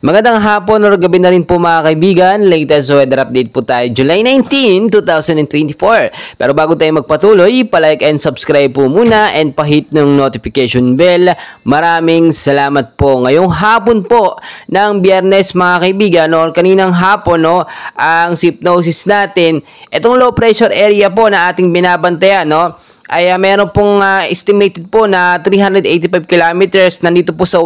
Magandang hapon or gabi na rin po mga kaibigan. Latest weather update po tayo July 19, 2024. Pero bago tayo magpatuloy, palike and subscribe po muna and pahit ng notification bell. Maraming salamat po. Ngayong hapon po ng Biyernes mga kaibigan or kaninang hapon ang hypnosis natin. Itong low pressure area po na ating binabantayan ay meron pong estimated po na 385 kilometers nandito po sa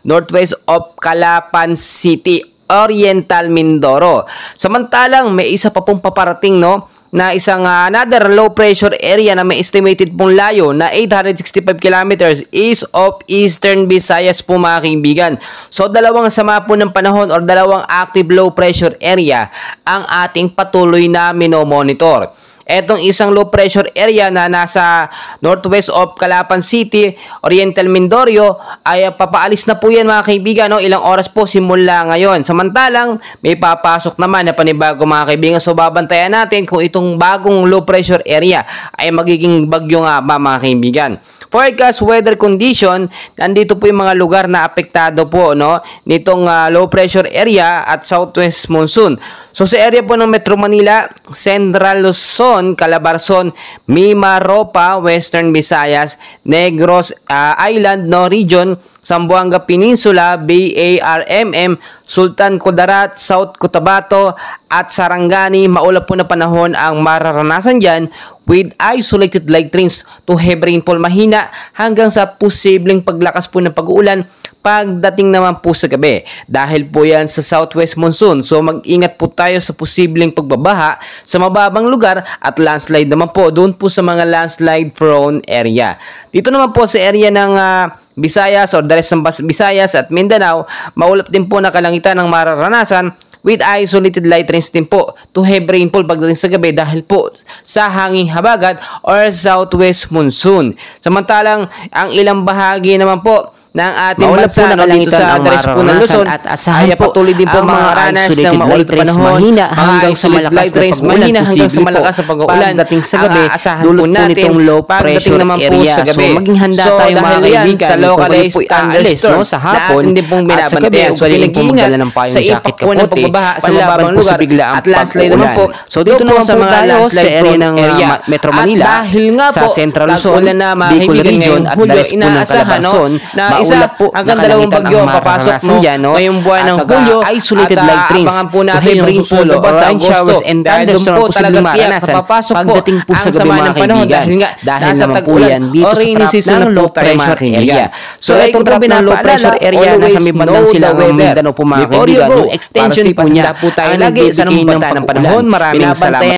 northwest of Calapan City, Oriental Mindoro. Samantalang may isa pa pong paparating na isang another low pressure area na may estimated pong layo na 865 kilometers east of Eastern Visayas po mga kaibigan. So dalawang sama po ng panahon or dalawang active low pressure area ang ating patuloy na minomonitor. Etong isang low pressure area na nasa northwest of Calapan City, Oriental Mindoro ay papaalis na po yan mga kaibigan. Ilang oras po simula ngayon. Samantalang may papasok naman na panibago mga kaibigan. So babantayan natin kung itong bagong low pressure area ay magiging bagyo nga ba mga kaibigan. Forecast weather condition, nandito po yung mga lugar na apektado po nitong low pressure area at southwest monsoon. So sa area po ng Metro Manila, Central Luzon, Calabarzon, Mimaropa, Western Visayas, Negros Island region, Zamboanga Peninsula, BARMM, Sultan Kudarat, South Cotabato at Sarangani, maulap po na panahon ang mararanasan dyan with isolated light rains to heavy rainfall, mahina hanggang sa posibleng paglakas po ng pag-uulan pagdating naman po sa gabi. Dahil po yan sa southwest monsoon, so mag-ingat po tayo sa posibleng pagbabaha sa mababang lugar at landslide naman po doon po sa mga landslide prone area. Dito naman po sa area ng Visayas or the rest ng Visayas at Mindanao, maulap din po na kalangitan ng mararanasan with isolated light rains din po to heavy rainfall pagdating sa gabi dahil po sa hanging habagat or southwest monsoon. Samantalang ang ilang bahagi naman po ng ating bansa dito sa address po ng Luzon at asahan ay patuloy din po mga ranas ng maulit na panahon, mahina hanggang sa malakas na pag-ulan, hanggang sa malakas na pag-ulan pagdating sa gabi, asahan dulot po natin nitong low pressure naman po area. sa gabi. So maging handa tayo mga kaibigan sa localized thunderstorm sa hapon din pong at sa gabi. actually din po magdala ng payong jacket kapote sa mababang lugar at landslide naman po. So dito naman sa mga landslide area ng Metro Manila, dahil nga sa po Central Luzon, Bicol region at the rest po ng Calabarzon, na isa hanggang dalawang bagyo ang papasok ngayong buwan ng Hulyo isolated at light rains abangan po natin yung susunod ba sa Agosto showers and thunderstorm po talaga maranasan pagdating po sa gabi mga kaibigan dahil naman po yan dito sa trap ng low pressure area. So itong trap ng low pressure area nasa may bandang silang Mindanao po mga kaibigan, yung extension po niya lagi sa ng panahon. Maraming salamat.